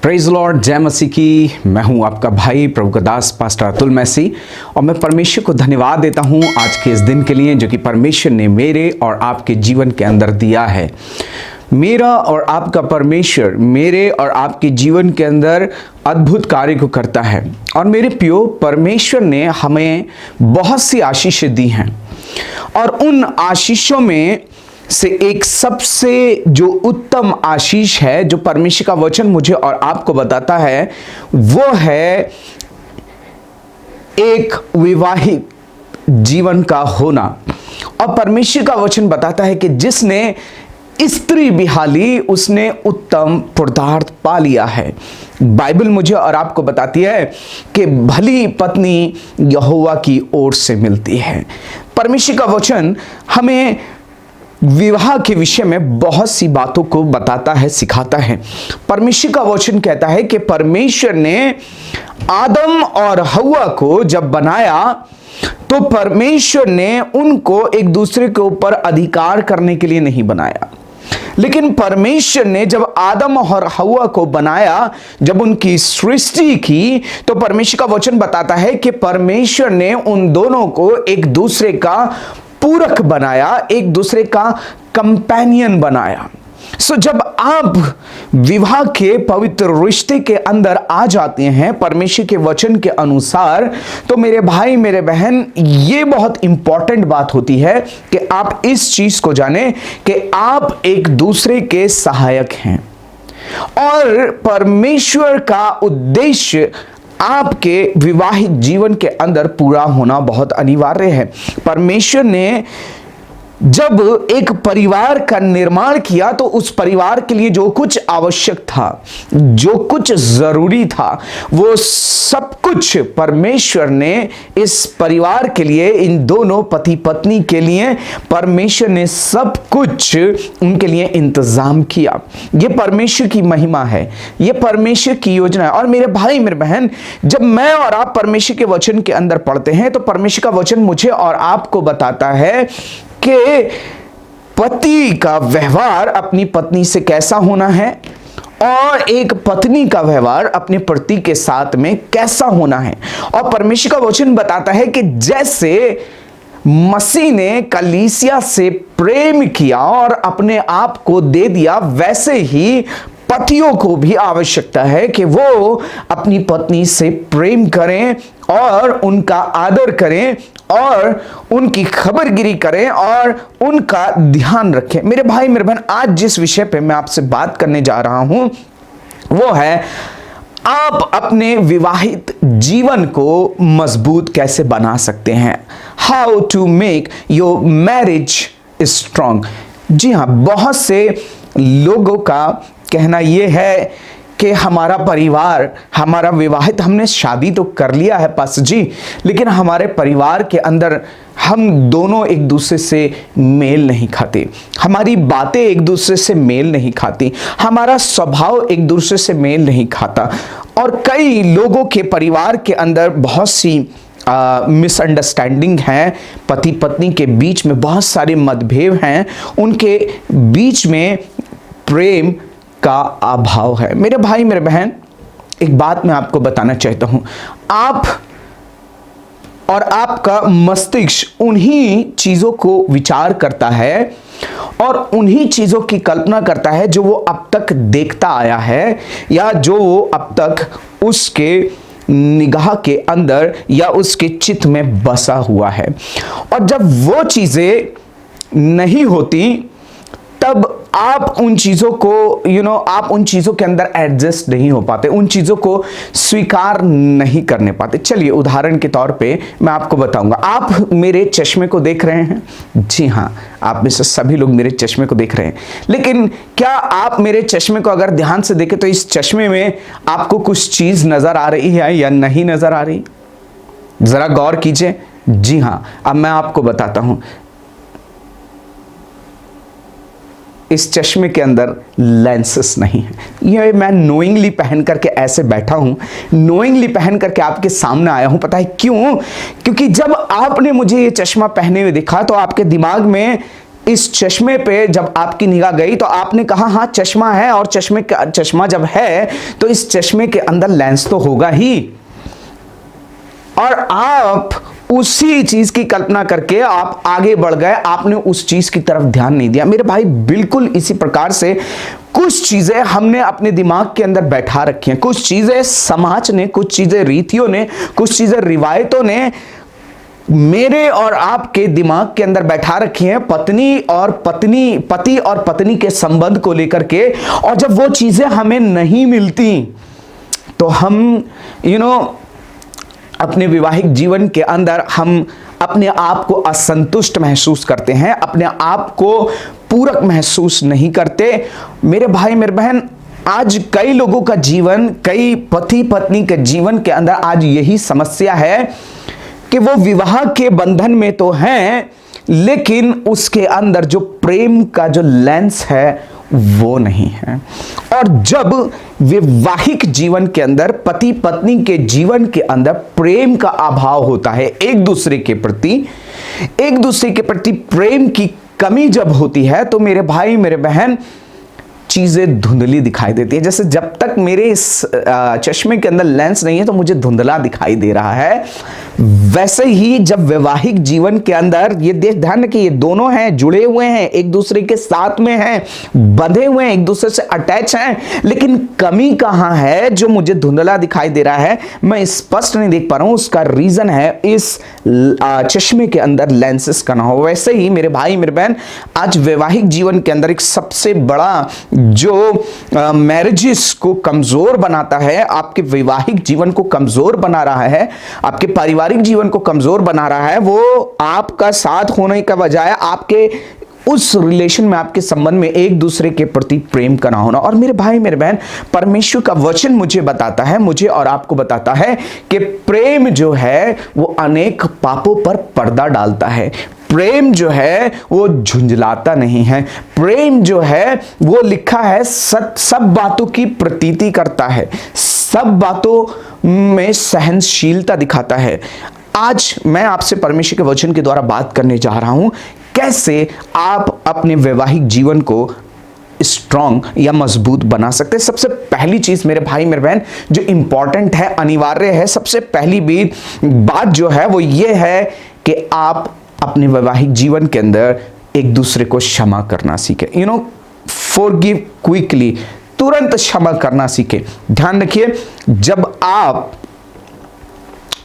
Praise Lord, जय मसीह की। मैं हूं आपका भाई प्रभु का दास पास्टर अतुल मैसी और मैं परमेश्वर को धन्यवाद देता हूं आज के इस दिन के लिए जो कि परमेश्वर ने मेरे और आपके जीवन के अंदर दिया है। मेरा और आपका परमेश्वर मेरे और आपके जीवन के अंदर अद्भुत कार्य को करता है और मेरे प्रियो, परमेश्वर ने हमें बहुत सी आशीषें दी हैं और उन आशीषों में से एक सबसे जो उत्तम आशीष है जो परमेश्वर का वचन मुझे और आपको बताता है वो है एक विवाहित जीवन का होना। और परमेश्वर का वचन बताता है कि जिसने स्त्री बिहाली उसने उत्तम पदार्थ पा लिया है। बाइबल मुझे और आपको बताती है कि भली पत्नी यहोवा की ओर से मिलती है। परमेश्वर का वचन हमें विवाह के विषय में बहुत सी बातों को बताता है, सिखाता है। परमेश्वर का वचन कहता है कि परमेश्वर ने आदम और हव्वा को जब बनाया तो परमेश्वर ने उनको एक दूसरे के ऊपर अधिकार करने के लिए नहीं बनाया, लेकिन परमेश्वर ने जब आदम और हव्वा को बनाया, जब उनकी सृष्टि की, तो परमेश्वर का वचन बताता है कि परमेश्वर ने उन दोनों को एक दूसरे का पूरक बनाया, एक दूसरे का कंपेनियन बनाया। जब आप विवाह के पवित्र रिश्ते के अंदर आ जाते हैं परमेश्वर के वचन के अनुसार, तो मेरे भाई मेरे बहन, ये बहुत इंपॉर्टेंट बात होती है कि आप इस चीज को जाने कि आप एक दूसरे के सहायक हैं और परमेश्वर का उद्देश्य आपके विवाहित जीवन के अंदर पूरा होना बहुत अनिवार्य है। परमेश्वर ने जब एक परिवार का निर्माण किया तो उस परिवार के लिए जो कुछ आवश्यक था, जो कुछ जरूरी था, वो सब कुछ परमेश्वर ने इस परिवार के लिए, इन दोनों पति पत्नी के लिए परमेश्वर ने सब कुछ उनके लिए इंतजाम किया। ये परमेश्वर की महिमा है, ये परमेश्वर की योजना है। और मेरे भाई मेरे बहन, जब मैं और आप परमेश्वर के वचन के अंदर पढ़ते हैं तो परमेश्वर का वचन मुझे और आपको बताता है कि पति का व्यवहार अपनी पत्नी से कैसा होना है और एक पत्नी का व्यवहार अपने पति के साथ में कैसा होना है। और परमेश्वर का वचन बताता है कि जैसे मसीह ने कलीसिया से प्रेम किया और अपने आप को दे दिया, वैसे ही पतियों को भी आवश्यकता है कि वो अपनी पत्नी से प्रेम करें और उनका आदर करें और उनकी खबरगिरी करें और उनका ध्यान रखें। मेरे भाई मेरे बहन, आज जिस विषय पे मैं आपसे बात करने जा रहा हूं वो है आप अपने विवाहित जीवन को मजबूत कैसे बना सकते हैं। How to make your marriage strong. जी हाँ, बहुत से लोगों का कहना यह है कि हमारा परिवार, हमारा विवाहित, हमने शादी तो कर लिया है पास जी, लेकिन हमारे परिवार के अंदर हम दोनों एक दूसरे से मेल नहीं खाते, हमारी बातें एक दूसरे से मेल नहीं खाती, हमारा स्वभाव एक दूसरे से मेल नहीं खाता। और कई लोगों के परिवार के अंदर बहुत सी मिसअंडरस्टैंडिंग है, पति पत्नी के बीच में बहुत सारे मतभेद हैं, उनके बीच में प्रेम का अभाव है। मेरे भाई मेरे बहन, एक बात मैं आपको बताना चाहता हूं, आप और आपका मस्तिष्क उन्हीं चीजों को विचार करता है और उन्हीं चीजों की कल्पना करता है जो वो अब तक देखता आया है या जो वो अब तक उसके निगाह के अंदर या उसके चित्त में बसा हुआ है। और जब वो चीजें नहीं होती तब आप उन चीजों को आप उन चीजों के अंदर एडजस्ट नहीं हो पाते, उन चीजों को स्वीकार नहीं करने पाते। चलिए उदाहरण के तौर पे मैं आपको बताऊंगा। आप मेरे चश्मे को देख रहे हैं, जी हाँ, आप में से सभी लोग मेरे चश्मे को देख रहे हैं, लेकिन क्या आप मेरे चश्मे को अगर ध्यान से देखें तो इस चश्मे में आपको कुछ चीज नजर आ रही है या नहीं नजर आ रही? जरा गौर कीजिए। जी हाँ, अब मैं आपको बताता हूं। इस चश्मे के अंदर लेंसेस नहीं है। ये मैं नोइंगली पहन करके ऐसे बैठा हूं, नोइंगली पहन करके आपके सामने आया हूं। पता है क्यों? क्योंकि जब आपने मुझे ये चश्मा पहने हुए देखा तो आपके दिमाग में इस चश्मे पे जब आपकी निगाह गई तो आपने कहा हाँ चश्मा है, और चश्मा जब है तो इस चश्मे के अंदर लेंस तो होगा ही, और आप उसी चीज की कल्पना करके आप आगे बढ़ गए, आपने उस चीज की तरफ ध्यान नहीं दिया। मेरे भाई बिल्कुल इसी प्रकार से कुछ चीजें हमने अपने दिमाग के अंदर बैठा रखी हैं, कुछ चीजें समाज ने, कुछ चीजें रीतियों ने, कुछ चीजें रिवायतों ने मेरे और आपके दिमाग के अंदर बैठा रखी हैं, पति और पत्नी के संबंध को लेकर के। और जब वो चीजें हमें नहीं मिलती तो हम अपने वैवाहिक जीवन के अंदर हम अपने आप को असंतुष्ट महसूस करते हैं, अपने आप को पूरक महसूस नहीं करते। मेरे भाई मेरे बहन, आज कई लोगों का जीवन, कई पति पत्नी के जीवन के अंदर आज यही समस्या है कि वो विवाह के बंधन में तो हैं, लेकिन उसके अंदर जो प्रेम का जो लेंस है वो नहीं है। और जब वैवाहिक जीवन के अंदर, पति पत्नी के जीवन के अंदर प्रेम का अभाव होता है, एक दूसरे के प्रति प्रेम की कमी जब होती है, तो मेरे भाई मेरे बहन चीजें धुंधली दिखाई देती है। जैसे जब तक मेरे इस चश्मे के अंदर लेंस नहीं है तो मुझे धुंधला दिखाई दे रहा है, वैसे ही जब वैवाहिक जीवन के अंदर ये ध्यान रखिए, ये दोनों हैं, जुड़े हुए हैं, एक दूसरे के साथ में हैं, बंधे हुए हैं, एक दूसरे से अटैच हैं, लेकिन कमी कहां है जो मुझे धुंधला दिखाई दे रहा है, मैं स्पष्ट नहीं देख पा रहा हूं, उसका रीजन है इस चश्मे के अंदर लेंसेस का ना हो। वैसे ही मेरे भाई मेरे बहन, आज वैवाहिक जीवन के अंदर एक सबसे बड़ा जो मैरिजेस को कमजोर बनाता है, आपके वैवाहिक जीवन को कमजोर बना रहा है, आपके पारिवारिक जीवन को कमजोर बना रहा है, वो आपका साथ होने का बजाय आपके उस रिलेशन में, आपके संबंध में एक दूसरे के प्रति प्रेम का ना होना। और मेरे भाई मेरे बहन, परमेश्वर का वचन मुझे बताता है, मुझे और आपको बताता है कि प्रेम जो है वो अनेक पापों पर पर्दा डालता है। प्रेम जो है वो झुंझलाता नहीं है। प्रेम जो है वो लिखा है सब बातों की प्रतीति करता है, सब बातों में सहनशीलता दिखाता है। आज मैं आपसे परमेश्वर के वचन के द्वारा बात करने जा रहा हूं, कैसे आप अपने वैवाहिक जीवन को स्ट्रॉन्ग या मजबूत बना सकते हैं। सबसे पहली चीज मेरे भाई मेरे बहन जो इंपॉर्टेंट है, अनिवार्य है, सबसे पहली बात जो है वो ये है कि आप अपने वैवाहिक जीवन के अंदर एक दूसरे को क्षमा करना सीखें। फॉरगिव क्विकली, तुरंत क्षमा करना सीखें। ध्यान रखिए, जब आप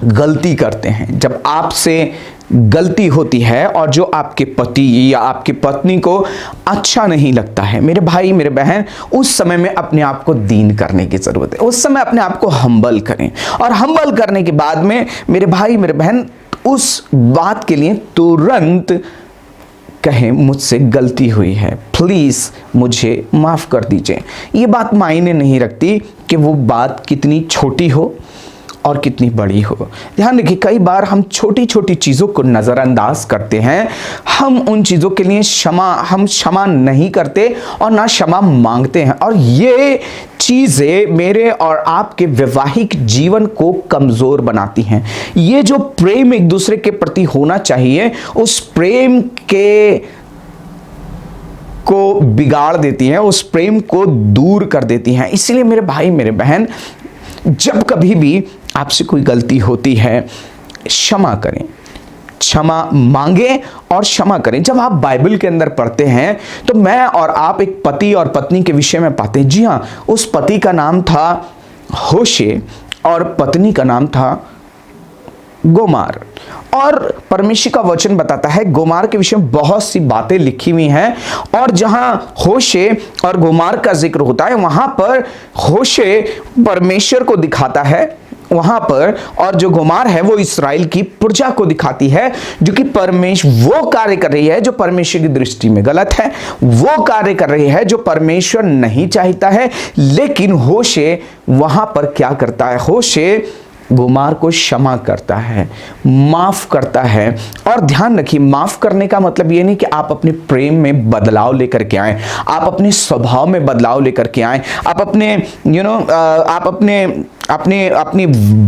गलती करते हैं, जब आपसे गलती होती है और जो आपके पति या आपकी पत्नी को अच्छा नहीं लगता है, मेरे भाई मेरे बहन, उस समय में अपने आप को दीन करने की जरूरत है। उस समय अपने आप को हम्बल करें, और हम्बल करने के बाद में मेरे भाई मेरे बहन उस बात के लिए तुरंत कहें मुझसे गलती हुई है, प्लीज मुझे माफ कर दीजिए। ये बात मायने नहीं रखती कि वो बात कितनी छोटी हो और कितनी बड़ी हो। ध्यान रखिए, कई बार हम छोटी छोटी चीज़ों को नज़रअंदाज करते हैं, हम उन चीज़ों के लिए क्षमा नहीं करते और ना क्षमा मांगते हैं, और ये चीज़ें मेरे और आपके वैवाहिक जीवन को कमज़ोर बनाती हैं। ये जो प्रेम एक दूसरे के प्रति होना चाहिए, उस प्रेम को बिगाड़ देती हैं, उस प्रेम को दूर कर देती हैं। इसलिए मेरे भाई मेरे बहन, जब कभी भी आपसे कोई गलती होती है, क्षमा करें, क्षमा मांगे और क्षमा करें। जब आप बाइबल के अंदर पढ़ते हैं तो मैं और आप एक पति और पत्नी के विषय में पाते हैं। जी हाँ, उस पति का नाम था होशे और पत्नी का नाम था गोमार। और परमेश्वर का वचन बताता है, गोमार के विषय में बहुत सी बातें लिखी हुई हैं, और जहां होशे और गोमार का जिक्र होता है वहां पर होशे परमेश्वर को दिखाता है वहां पर, और जो गोमार है वो इस्राएल की प्रजा को दिखाती है, जो कि वो कार्य कर रही है जो परमेश्वर की दृष्टि में गलत है, वो कार्य कर रही है जो परमेश्वर नहीं चाहता है। लेकिन होशे वहां पर क्या करता है? होशे गुमार को क्षमा करता है, माफ करता है। और ध्यान रखिए, माफ करने का मतलब ये नहीं कि आप अपने प्रेम में बदलाव लेकर के आए, आप अपने स्वभाव में बदलाव लेकर के आए, आप अपने आप अपनी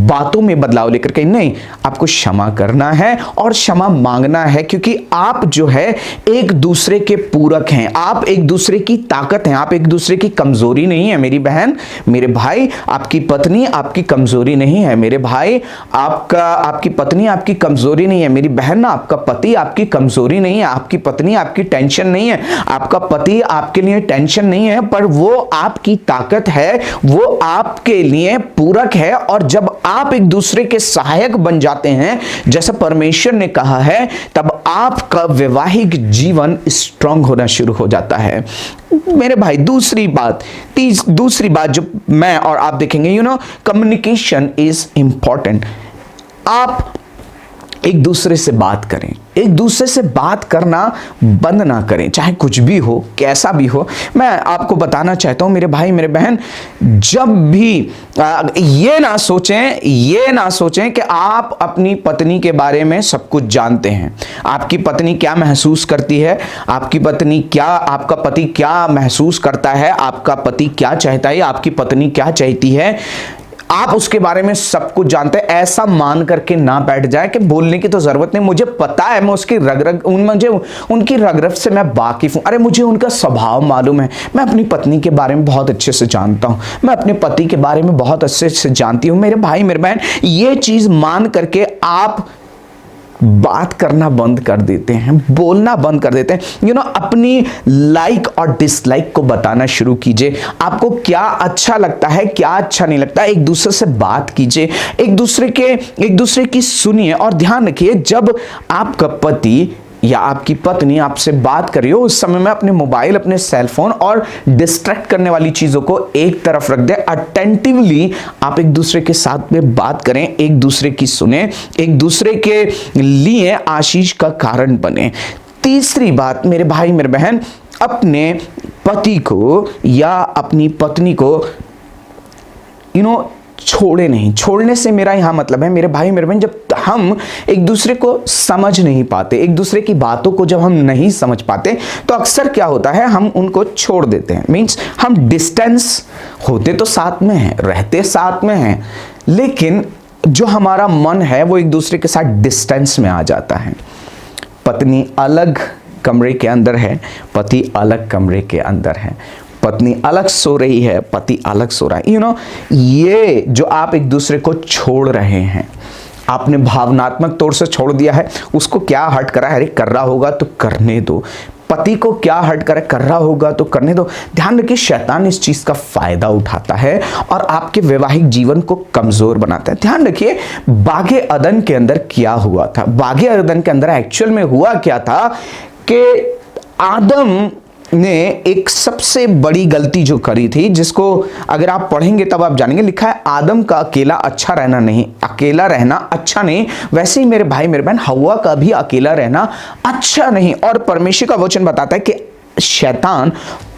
बातों में बदलाव लेकर के नहीं। आपको क्षमा करना है और क्षमा मांगना है, क्योंकि आप जो है एक दूसरे के पूरक हैं, आप एक दूसरे की ताकत हैं, आप एक दूसरे की कमजोरी नहीं है। मेरी बहन, मेरे भाई, आपकी पत्नी आपकी कमजोरी नहीं है। मेरे भाई, आपकी पत्नी आपकी कमजोरी नहीं है। मेरी बहन, आपका पति आपकी कमजोरी नहीं है। आपकी पत्नी आपकी टेंशन नहीं है। आपका पति आपके लिए टेंशन नहीं है, पर वो आपकी ताकत है, वो आपके लिए पूरक है। और जब आप एक दूसरे के सहायक बन जाते हैं, जैसा परमेश्वर ने कहा है, तब आपका वैवाहिक जीवन स्ट्रांग होना शुरू हो जाता है। मेरे भाई, दूसरी बात जो मैं और आप देखेंगे, कम्युनिकेशन इज इंपॉर्टेंट। आप एक दूसरे से बात करें, एक दूसरे से बात करना बंद ना करें, चाहे कुछ भी हो, कैसा भी हो। मैं आपको बताना चाहता हूं मेरे भाई, मेरे बहन, जब भी ये ना सोचें कि आप अपनी पत्नी के बारे में सब कुछ जानते हैं। आपकी पत्नी क्या महसूस करती है, आपका पति क्या महसूस करता है, आपका पति क्या चाहता है, आपकी पत्नी क्या चाहती है, आप उसके बारे में सब कुछ जानते हैं। ऐसा मान करके ना बैठ जाए कि बोलने की तो जरूरत नहीं, मुझे पता है, मैं उसकी मुझे उनकी रग से मैं वाकिफ हूं। अरे, मुझे उनका स्वभाव मालूम है, मैं अपनी पत्नी के बारे में बहुत अच्छे से जानता हूं, मैं अपने पति के बारे में बहुत अच्छे से जानती हूं। मेरे भाई, मेरे बहन, ये चीज मान करके आप बात करना बंद कर देते हैं, बोलना बंद कर देते हैं। अपनी लाइक और डिसलाइक को बताना शुरू कीजिए। आपको क्या अच्छा लगता है, क्या अच्छा नहीं लगता, एक दूसरे से बात कीजिए, एक दूसरे की सुनिए। और ध्यान रखिए, जब आपका पति या आपकी पत्नी आपसे बात कर रही हो, उस समय में अपने मोबाइल, अपने सेल फोन और डिस्ट्रैक्ट करने वाली चीजों को एक तरफ रख दें। अटेंटिवली आप एक दूसरे के साथ में बात करें, एक दूसरे की सुने, एक दूसरे के लिए आशीष का कारण बने। तीसरी बात, मेरे भाई, मेरे बहन, अपने पति को या अपनी पत्नी को छोड़े नहीं। छोड़ने से मेरा यहां मतलब है, मेरे भाई, मेरे बहन, जब हम एक दूसरे को समझ नहीं पाते, एक दूसरे की बातों को जब हम नहीं समझ पाते, तो अक्सर क्या होता है, हम उनको छोड़ देते हैं। मीन्स हम डिस्टेंस, होते तो साथ में हैं, रहते साथ में हैं, लेकिन जो हमारा मन है वो एक दूसरे के साथ डिस्टेंस में आ जाता है। पत्नी अलग कमरे के अंदर है, पति अलग कमरे के अंदर है, पत्नी अलग सो रही है, पति अलग सो रहा है। ये जो आप एक दूसरे को छोड़ रहे हैं, आपने भावनात्मक तौर से छोड़ दिया है। उसको क्या हर्ट करा है, अरे कर रहा होगा तो करने दो। पति को क्या हर्ट कर रहा होगा तो करने दो। ध्यान रखिए, शैतान इस चीज का फायदा उठाता है और आपके वैवाहिक जीवन को कमजोर बनाता है। ध्यान रखिए, बागे अदन के अंदर क्या हुआ था। बागे अदन के अंदर एक्चुअल में हुआ क्या था कि आदम ने एक सबसे बड़ी गलती जो करी थी, जिसको अगर आप पढ़ेंगे तब आप जानेंगे। लिखा है, आदम का अकेला रहना अच्छा नहीं। वैसे ही मेरे भाई, मेरे बहन, हव्वा का भी अकेला रहना अच्छा नहीं। और परमेश्वर का वचन बताता है कि शैतान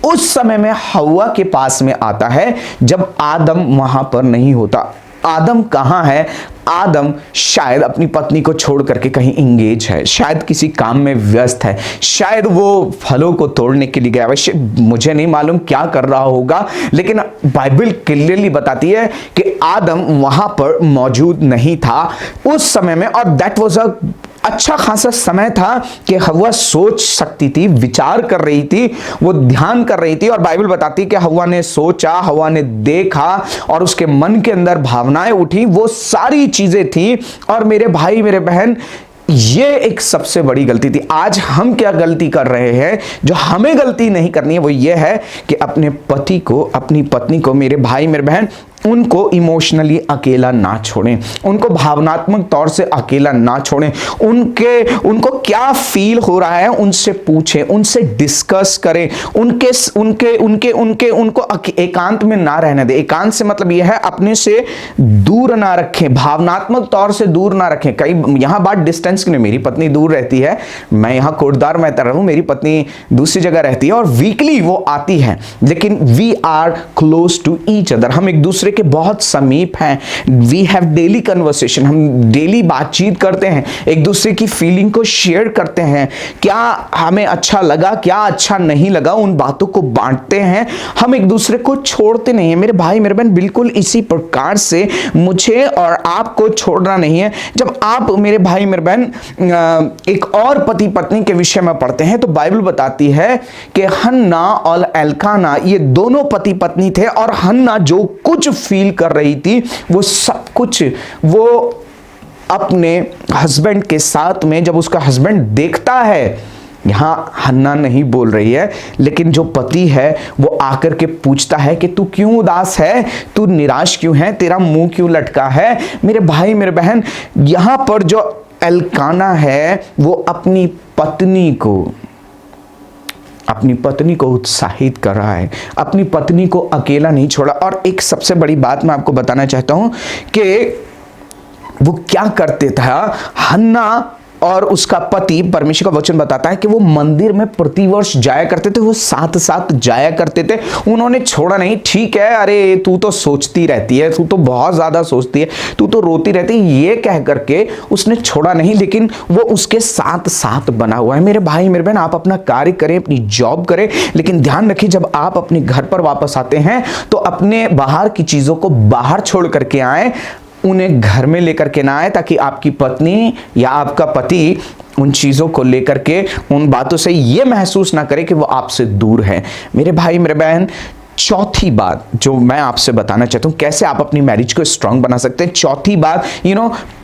उस समय में हव्वा के पास में आता है जब आदम वहां पर नहीं होता। आदम कहां है? आदम शायद अपनी पत्नी को छोड़ करके कहीं इंगेज है, शायद किसी काम में व्यस्त है, शायद वो फलों को तोड़ने के लिए गया। वैसे मुझे नहीं मालूम क्या कर रहा होगा, लेकिन बाइबल क्लियरली बताती है कि आदम वहां पर मौजूद नहीं था उस समय में। और दैट वाज अ अच्छा खासा समय था कि हव्वा सोच सकती थी, विचार कर रही थी, वो ध्यान कर रही थी। और बाइबल बताती है कि हव्वा ने सोचा, हव्वा ने देखा और उसके मन के अंदर भावनाएं उठी, वो सारी चीजें थी। और मेरे भाई, मेरे बहन, ये एक सबसे बड़ी गलती थी। आज हम क्या गलती कर रहे हैं, जो हमें गलती नहीं करनी है, वो ये है कि अपने पति को, अपनी पत्नी को, मेरे भाई, मेरे बहन, उनको इमोशनली अकेला ना छोड़ें, उनको भावनात्मक तौर से अकेला ना छोड़ें। उनको क्या फील हो रहा है उनसे पूछें, उनसे डिस्कस करें, उनको एकांत में ना रहने दें। एकांत से मतलब यह है अपने से दूर ना रखें, भावनात्मक तौर से दूर ना रखें। कई यहां बात डिस्टेंस की नहीं, मेरी पत्नी दूर रहती है, मैं यहां कोटद्वार में रहूं, मेरी पत्नी दूसरी जगह रहती है और वीकली वो आती है, लेकिन we are close to each other. हम एक दूसरे के बहुत समीप हैं, वी हैव डेली कन्वर्सेशन, हम डेली बातचीत करते हैं, एक दूसरे की फीलिंग को शेयर करते हैं, क्या हमें अच्छा लगा, क्या अच्छा नहीं लगा, उन बातों को बांटते हैं, हम एक दूसरे को छोड़ते नहीं हैं। मेरे भाई मेरे बहन, बिल्कुल इसी प्रकार से मुझे और आपको छोड़ना नहीं है। जब आप मेरे भाई मेरे बहन एक और पति पत्नी के विषय में पढ़ते हैं तो बाइबल बताती है कि हन्ना और एल्काना ये दोनों पति पत्नी थे, और हन्ना जो कुछ फील कर रही थी वो सब कुछ वो अपने हस्बैंड के साथ में, जब उसका हस्बैंड देखता है, यहां हन्ना नहीं बोल रही है लेकिन जो पति है वो आकर के पूछता है कि तू क्यों उदास है, तू निराश क्यों है, तेरा मुंह क्यों लटका है। मेरे भाई मेरे बहन, यहां पर जो एल्काना है वो अपनी पत्नी को उत्साहित कर रहा है, अपनी पत्नी को अकेला नहीं छोड़ा। और एक सबसे बड़ी बात मैं आपको बताना चाहता हूं कि वो क्या करते था, हन्ना और उसका पति, परमेश्वर का वचन बताता है कि वो मंदिर में प्रतिवर्ष जाया करते थे, वो साथ साथ जाया करते थे, उन्होंने छोड़ा नहीं। ठीक है, अरे तू तो सोचती रहती है, तू तो बहुत ज्यादा सोचती है, तू तो रोती रहती है, ये कह करके उसने छोड़ा नहीं, लेकिन वो उसके साथ साथ बना हुआ है। मेरे भाई मेरे बहन, आप अपना कार्य करें, अपनी जॉब करें, लेकिन ध्यान रखिए जब आप अपने घर पर वापस आते हैं तो अपने बाहर की चीजों को बाहर छोड़ करके आए, उन्हें घर में लेकर के ना आए, ताकि आपकी पत्नी या आपका पति उन चीज़ों को लेकर के, उन बातों से ये महसूस ना करे कि वो आपसे दूर है। मेरे भाई मेरे बहन, चौथी बात जो मैं आपसे बताना चाहता हूं, कैसे आप अपनी मैरिज को स्ट्रांग बना सकते हैं। चौथी बात,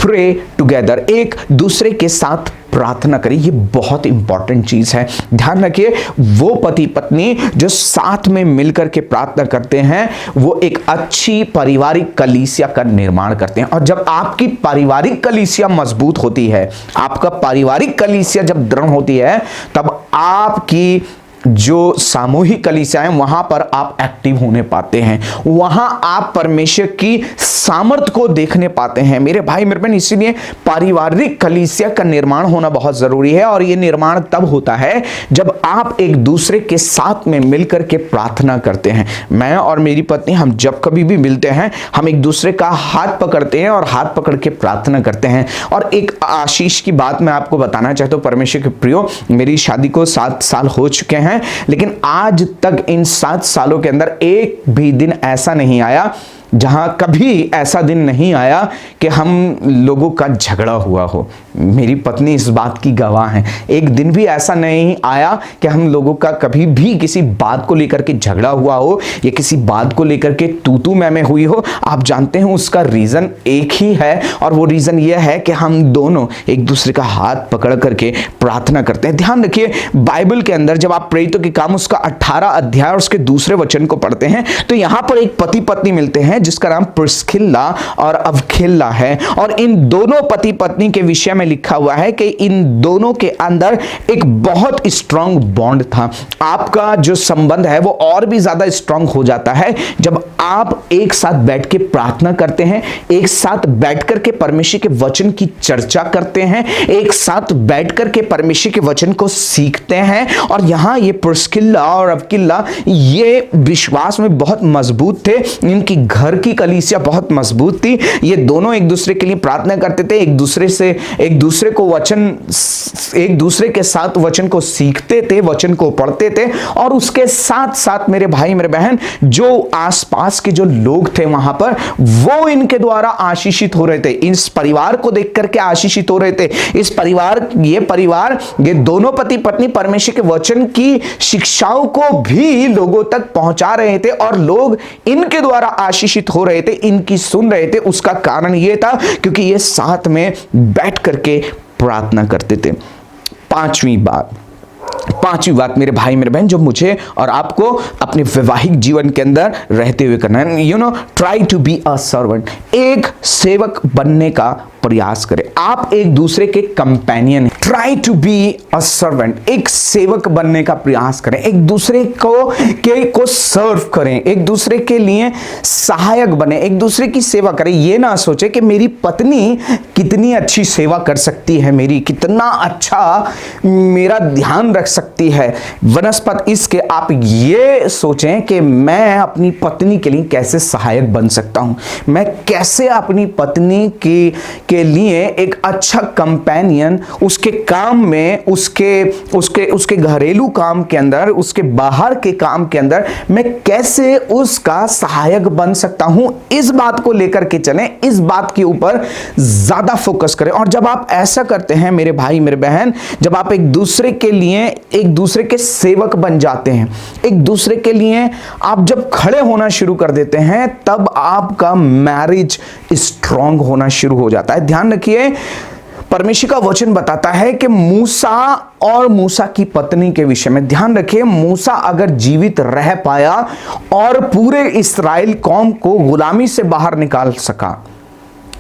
प्रे टुगेदर, एक दूसरे के साथ प्रार्थना करें। ये बहुत इंपॉर्टेंट चीज है। ध्यान रखिए, वो पति पत्नी जो साथ में मिलकर के प्रार्थना करते हैं वो एक अच्छी पारिवारिक कलीसिया का निर्माण करते हैं। और जब आपकी पारिवारिक कलीसिया मजबूत होती है, आपका पारिवारिक कलीसिया जब दृढ़ होती है, तब आपकी जो सामूहिक कलीसिया है वहां पर आप एक्टिव होने पाते हैं, वहां आप परमेश्वर की सामर्थ्य को देखने पाते हैं। मेरे भाई मेरे बहन, इसीलिए पारिवारिक कलीसिया का निर्माण होना बहुत जरूरी है। और यह निर्माण तब होता है जब आप एक दूसरे के साथ में मिलकर के प्रार्थना करते हैं। मैं और मेरी पत्नी, हम जब कभी भी मिलते हैं, हम एक दूसरे का हाथ पकड़ते हैं और हाथ पकड़ के प्रार्थना करते हैं। और एक आशीष की बात मैं आपको बताना चाहता हूं, परमेश्वर के प्रियो, मेरी शादी को 7 साल हो चुके हैं, लेकिन आज तक इन 7 सालों के अंदर एक भी दिन ऐसा नहीं आया, जहां कभी ऐसा दिन नहीं आया कि हम लोगों का झगड़ा हुआ हो। मेरी पत्नी इस बात की गवाह है। एक दिन भी ऐसा नहीं आया कि हम लोगों का कभी भी किसी बात को लेकर के झगड़ा हुआ हो या किसी बात को लेकर के तू मैं हुई हो। आप जानते हैं उसका रीजन एक ही है, और वो रीजन ये है कि हम दोनों एक दूसरे का हाथ पकड़ करके प्रार्थना करते हैं। ध्यान रखिए, बाइबल के अंदर जब आप प्रेरितों के काम उसका 18 अध्याय और उसके दूसरे वचन को पढ़ते हैं तो यहां पर एक पति पत्नी मिलते हैं जिसका नाम प्रिस्किल्ला और अक्विला है। और इन दोनों पति पत्नी के विषय में लिखा हुआ है कि इन दोनों के अंदर एक बहुत स्ट्रांग बॉन्ड था। आपका जो संबंध है वो और भी ज्यादा स्ट्रांग हो जाता है जब आप एक साथ बैठ के प्रार्थना करते हैं, एक साथ बैठ करके परमेश्वर के वचन की चर्चा करते हैं, एक साथ बैठ करके परमेश्वर के वचन को सीखते हैं। और यहां ये प्रिस्किल्ला और अक्विला ये विश्वास में बहुत मजबूत थे, इनकी घर की कलीसिया बहुत मजबूत थी। ये दोनों एक दूसरे के लिए प्रार्थना करते थे, एक दूसरे के साथ वचन को सीखते थे, वचन को पढ़ते थे। और उसके साथ साथ मेरे भाई मेरे बहन, जो आसपास के जो लोग थे वहां पर, वो इनके द्वारा आशीषित हो रहे थे, इस परिवार को देख करके आशीषित हो रहे थे। ये दोनों पति पत्नी परमेश्वर के वचन की शिक्षाओं को भी लोगों तक पहुंचा रहे थे और लोग इनके द्वारा आशीषित हो रहे थे, इनकी सुन रहे थे। उसका कारण यह था क्योंकि ये साथ में बैठ करके प्रार्थना करते थे। पांचवी बात मेरे भाई मेरे बहन, जो मुझे और आपको अपने वैवाहिक जीवन के अंदर रहते हुए करना है, try to be a servant. एक सेवक बनने का प्रयास करें। आप एक दूसरे के companion, try to be a servant, एक सेवक बनने का प्रयास करें, एक दूसरे को सर्व करें, एक दूसरे के लिए सहायक बने, एक दूसरे की सेवा करें। ये ना सोचे कि मेरी पत्नी कितनी अच्छी सेवा कर सकती है, मेरी कितना अच्छा मेरा ध्यान रख सकती है वनस्पत इसके आप ये सोचें कि मैं अपनी पत्नी के लिए कैसे सहायक बन सकता हूं, मैं कैसे अपनी पत्नी के लिए एक अच्छा कंपेनियन, उसके काम में, उसके घरेलू काम के अंदर, उसके बाहर के काम के अंदर मैं कैसे उसका सहायक बन सकता हूं। इस बात को लेकर के चलें, इस बात के ऊपर ज्यादा फोकस करें। और जब आप ऐसा करते हैं मेरे भाई मेरे बहन, जब आप एक दूसरे के लिए एक दूसरे के सेवक बन जाते हैं, एक दूसरे के लिए आप जब खड़े होना शुरू कर देते हैं, तब आपका मैरिज स्ट्रांग होना शुरू हो जाता है। ध्यान रखिए, परमेश्वर का वचन बताता है कि मूसा और मूसा की पत्नी के विषय में ध्यान रखिए, मूसा अगर जीवित रह पाया और पूरे इस्राएल कौम को गुलामी से बाहर निकाल सका,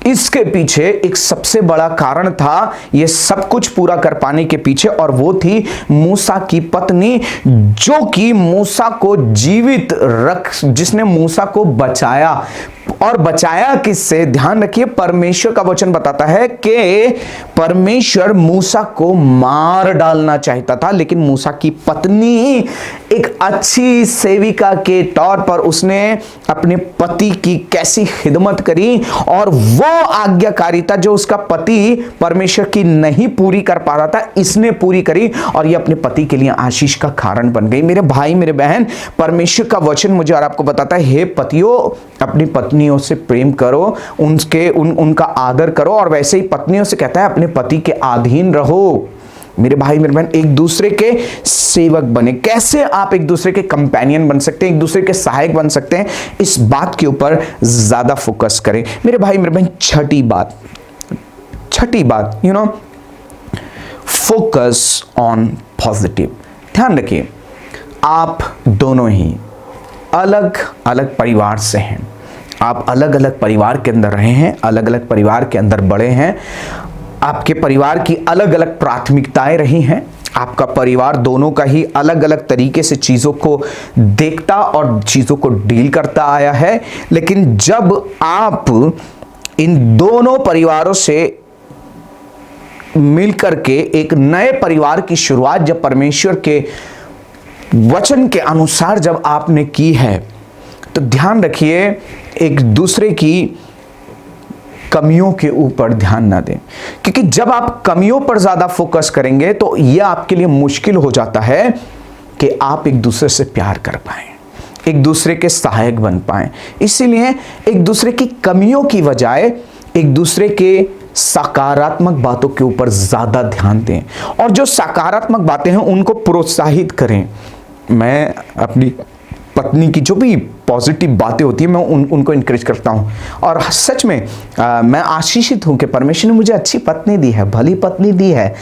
इसके पीछे एक सबसे बड़ा कारण था, यह सब कुछ पूरा कर पाने के पीछे, और वो थी मूसा की पत्नी, जो कि मूसा को जीवित जिसने मूसा को बचाया। और बचाया किससे? ध्यान रखिए, परमेश्वर का वचन बताता है कि परमेश्वर मूसा को मार डालना चाहता था, लेकिन मूसा की पत्नी एक अच्छी सेविका के तौर पर उसने अपने पति की कैसी खिदमत करी, और वो आज्ञाकारिता जो उसका पति परमेश्वर की नहीं पूरी कर पा रहा था, इसने पूरी करी, और ये अपने पति के लिए आशीष का कारण बन गई। मेरे भाई मेरे बहन, परमेश्वर का वचन मुझे और आपको बताता है, हे पतियों, अपनी पत्नियों से प्रेम करो, उनका आदर करो, और वैसे ही पत्नियों से कहता है अपने पति के अधीन रहो। मेरे भाई मेरे बहन, एक दूसरे के सेवक बने। कैसे आप एक दूसरे के कंपेनियन बन सकते हैं, एक दूसरे के सहायक बन सकते हैं, इस बात के ऊपर ज्यादा फोकस करें। मेरे भाई मेरे बहन, छठी बात फोकस ऑन पॉजिटिव। ध्यान रखिए, आप दोनों ही अलग अलग परिवार से हैं, आप अलग अलग परिवार के अंदर रहे हैं, अलग अलग परिवार के अंदर बड़े हैं, आपके परिवार की अलग अलग प्राथमिकताएं रही हैं, आपका परिवार दोनों का ही अलग अलग तरीके से चीज़ों को देखता और चीज़ों को डील करता आया है। लेकिन जब आप इन दोनों परिवारों से मिलकर के एक नए परिवार की शुरुआत जब परमेश्वर के वचन के अनुसार जब आपने की है, तो ध्यान रखिए, एक दूसरे की कमियों के ऊपर ध्यान ना दें, क्योंकि जब आप कमियों पर ज्यादा फोकस करेंगे तो यह आपके लिए मुश्किल हो जाता है कि आप एक दूसरे से प्यार कर पाएं, एक दूसरे के सहायक बन पाएं। इसीलिए एक दूसरे की कमियों की बजाय एक दूसरे के सकारात्मक बातों के ऊपर ज्यादा ध्यान दें, और जो सकारात्मक बातें हैं उनको प्रोत्साहित करें। मैं अपनी पत्नी की जो भी पॉजिटिव बातें होती है मैं उनको इनकरेज करता हूं, और सच में मैं आशीषित हूं कि परमेश्वर ने मुझे अच्छी पत्नी दी है, भली पत्नी दी है,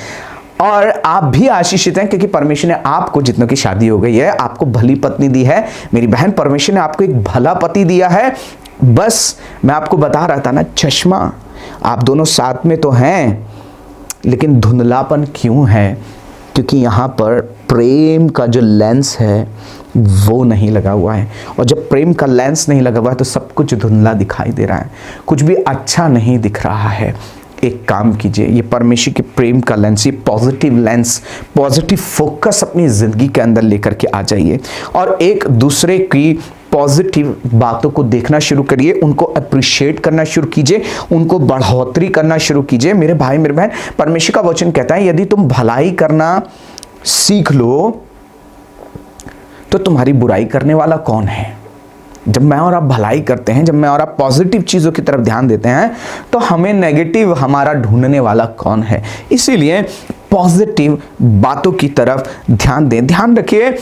और आप भी आशीषित हैं क्योंकि परमेश्वर ने आपको, जितनों की शादी हो गई है, आपको भली पत्नी दी है। मेरी बहन, परमेश्वर ने आपको एक भला पति दिया है। बस मैं आपको बता रहा था ना, चश्मा, आप दोनों साथ में तो हैं, लेकिन धुंधलापन क्यों है? क्योंकि यहाँ पर प्रेम का जो लेंस है वो नहीं लगा हुआ है, और जब प्रेम का लेंस नहीं लगा हुआ है तो सब कुछ धुंधला दिखाई दे रहा है, कुछ भी अच्छा नहीं दिख रहा है। एक काम कीजिए, ये परमेश्वर के प्रेम का लेंस, ये पॉजिटिव लेंस, पॉजिटिव फोकस अपनी जिंदगी के अंदर लेकर के आ जाइए, और एक दूसरे की पॉजिटिव बातों को देखना शुरू करिए, उनको अप्रिशिएट करना शुरू कीजिए, उनको बढ़ोतरी करना शुरू कीजिए। मेरे भाई मेरे बहन, परमेश्वर का वचन कहता है, यदि तुम भलाई करना सीख लो तो तुम्हारी बुराई करने वाला कौन है? जब मैं और आप भलाई करते हैं, जब मैं और आप पॉजिटिव चीज़ों की तरफ ध्यान देते हैं, तो हमें नेगेटिव हमारा ढूंढने वाला कौन है? इसीलिए पॉजिटिव बातों की तरफ ध्यान दें। ध्यान रखिए,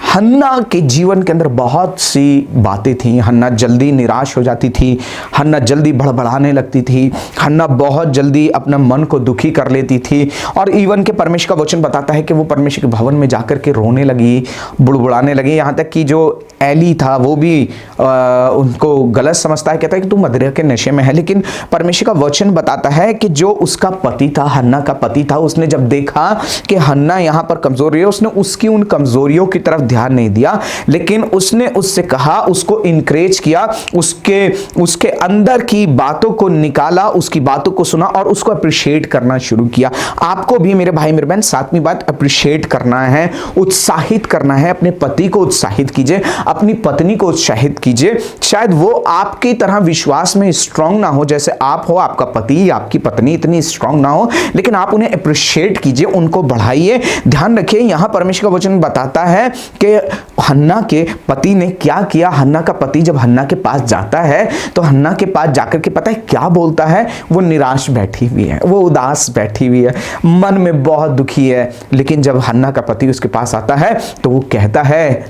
हन्ना के जीवन के अंदर बहुत सी बातें थी। हन्ना जल्दी निराश हो जाती थी, हन्ना जल्दी भड़बड़ाने लगती थी, हन्ना बहुत जल्दी अपना मन को दुखी कर लेती थी, और इवन के परमेश्वर का वचन बताता है कि वो परमेश्वर के भवन में जाकर के रोने लगी, बुड़बुड़ाने लगी। यहाँ तक कि जो एली था वो भी उनको गलत समझता है, कहता है कि तू मदिरा के नशे में है। लेकिन परमेश्वर का वचन बताता है कि जो उसका पति था, हन्ना का पति था, उसने जब देखा कि हन्ना यहाँ पर कमजोर है, उसने उसकी उन कमजोरियों की तरफ ध्यान ध्यान नहीं दिया, लेकिन उसने उससे कहा, उसको इनकरेज किया, उसके अंदर की बातों को निकाला, उसकी बातों को सुना और उसको अप्रिशिएट करना शुरू किया। आपको भी मेरे भाई मेरे बहन सातवीं बात अप्रिशिएट करना है, उत्साहित करना है। अपने पति को उत्साहित कीजिए, अपनी पत्नी को उत्साहित कीजिए। शायद वो आपकी तरह विश्वास में स्ट्रांग ना हो जैसे आप हो, आपका पति आपकी पत्नी इतनी स्ट्रांग ना हो, लेकिन आप उन्हें अप्रिशिएट कीजिए, उनको बढ़ाइए। ध्यान रखिए, यहां परमेश्वर का वचन बताता है कि हन्ना के पति ने क्या किया। हन्ना का पति जब हन्ना के पास जाता है तो हन्ना के पास जाकर के पता है क्या बोलता है? वो निराश बैठी हुई है, वो उदास बैठी हुई है, मन में बहुत दुखी है। लेकिन जब हन्ना का पति उसके पास आता है तो वो कहता है,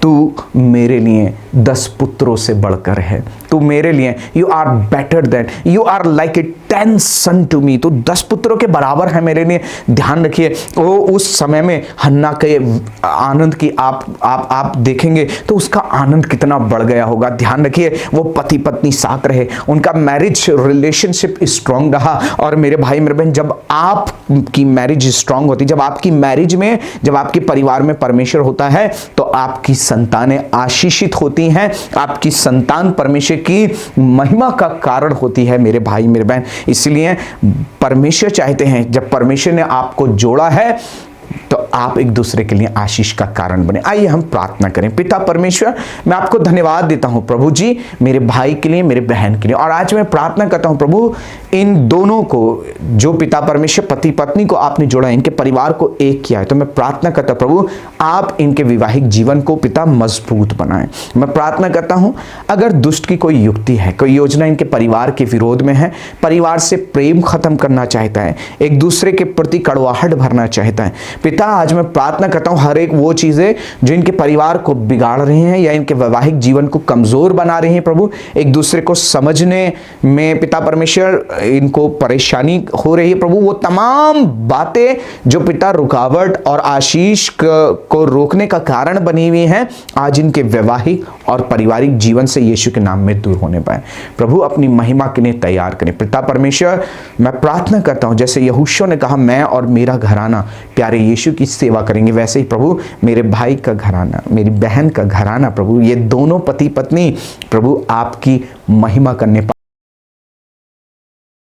तू मेरे लिए 10 पुत्रों से बढ़कर है, तू मेरे लिए, you are better than, you are like a 10 son to me, तो 10 पुत्रों के बराबर है मेरे लिए। ध्यान रखिए, वो उस समय में हन्ना के आनंद की आप देखेंगे तो उसका आनंद कितना बढ़ गया होगा। ध्यान रखिए, वो पति पत्नी साथ रहे, उनका मैरिज रिलेशनशिप स्ट्रांग रहा। और मेरे भाई मेरे बहन, जब आपकी मैरिज स्ट्रांग होती, जब आपकी मैरिज में, जब आपके परिवार में परमेश्वर होता है तो आपकी संतानें आशीषित होती हैं, आपकी संतान परमेश्वर की महिमा का कारण होती है मेरे भाई मेरे बहन। इसलिए परमेश्वर चाहते हैं, जब परमेश्वर ने आपको जोड़ा है तो आप एक दूसरे के लिए आशीष का कारण बने। आइए हम प्रार्थना करें। पिता परमेश्वर, मैं आपको धन्यवाद देता हूं प्रभु जी, मेरे भाई के लिए, मेरे बहन के लिए। और आज मैं प्रार्थना करता हूं प्रभु, इन दोनों को, जो पिता परमेश्वर पति पत्नी को आपने जोड़ा, इनके परिवार को एक किया है, तो मैं प्रार्थना करता हूं प्रभु, आप इनके वैवाहिक जीवन को पिता मजबूत बनाएं। मैं प्रार्थना करता हूं, अगर दुष्ट की कोई युक्ति है, कोई योजना इनके परिवार के विरोध में है, परिवार से प्रेम खत्म करना चाहता है, एक दूसरे के प्रति कड़वाहट भरना चाहता है, पिता आज मैं प्रार्थना करता हूं, हर एक वो चीजें जो इनके परिवार को बिगाड़ रही हैं या इनके वैवाहिक जीवन को कमजोर बना रही हैं प्रभु, एक दूसरे को समझने में पिता परमेश्वर इनको परेशानी हो रही है प्रभु, वो तमाम बातें जो पिता रुकावट और आशीष को रोकने का कारण बनी हुई हैं, आज इनके वैवाहिक और पारिवारिक जीवन से यीशु के नाम में दूर होने पाए। प्रभु अपनी महिमा के लिए तैयार करें। पिता परमेश्वर, मैं प्रार्थना करता हूं, जैसे यहोशू ने कहा मैं और मेरा घराना प्यारे यीशु की सेवा करेंगे, वैसे ही प्रभु मेरे भाई का घराना, मेरी बहन का घराना प्रभु, ये दोनों पति पत्नी प्रभु आपकी महिमा करने